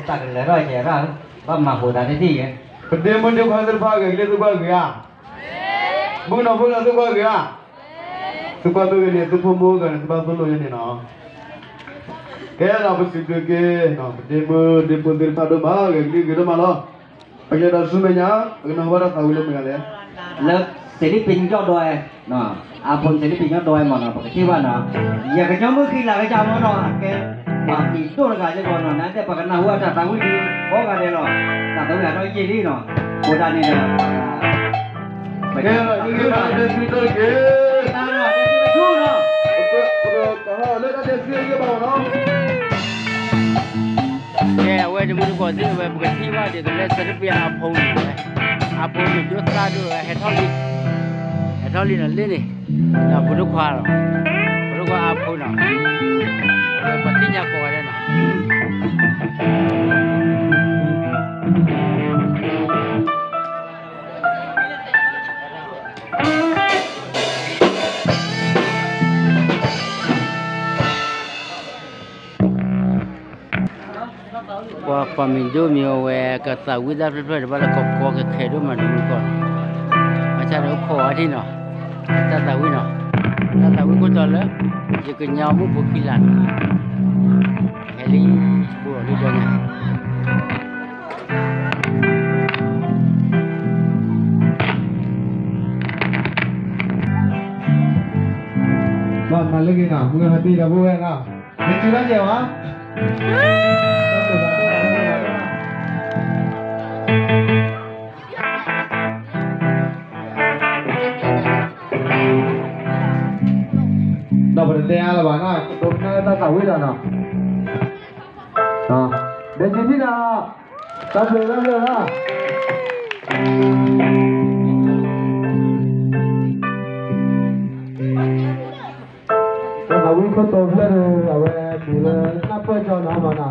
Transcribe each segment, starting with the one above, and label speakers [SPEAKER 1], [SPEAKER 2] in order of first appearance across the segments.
[SPEAKER 1] tak kena roh je lah. Apa mampu dah ni kan?
[SPEAKER 2] Kedai mana kau ada pakai? Dia tu pakai ya. Bukan apa lah tu pakai ya. Sebab tu ni tu pembuat kan sebab tu lo ni no. Kaya nak bersih ke, nak dia pun dia pada bagai kita malah. Pakai dah semuanya, kena barat tahu le mengalir.
[SPEAKER 1] Lek sini pinjau doi, no. Apun sini pinjau doi mana pakai siapa no? Ya kerja mungkin lah kerja mana ke? Mati tu lah kerja mana? Nanti pakai nak buat tak tahu di, oh kan no? Tak tahu ada ini no. Bukan ni no.
[SPEAKER 2] Kaya ini ada cerita ke?
[SPEAKER 1] Ada cerita tu no.
[SPEAKER 2] Kalau ada cerita ke bawah no?
[SPEAKER 3] Yeah, where the moon goes, where the Tiva did the rest of the Apollo. Apollo just started a Hetoli and Lily. Now, Puruquaro. Puruqua Apollo. Patina Corena. Qua pamindu mio we ka ta wida pre ba la ko ke khedu ma du ko acha ro kho adi no ta wi no ta wi ko to le je ke nya mu bu pilan heli bu li do nya
[SPEAKER 2] Mana lagi nak? Mungkin hati dah buat nak. Lucu dah je wah. Dah berhenti lah bana, doktor dah tahu dah nak. Nah, dan jadi nak, tak boleh lah. Tahu itu tahu lah, awak bila apa jauh nama mana?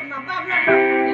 [SPEAKER 4] mà ba lần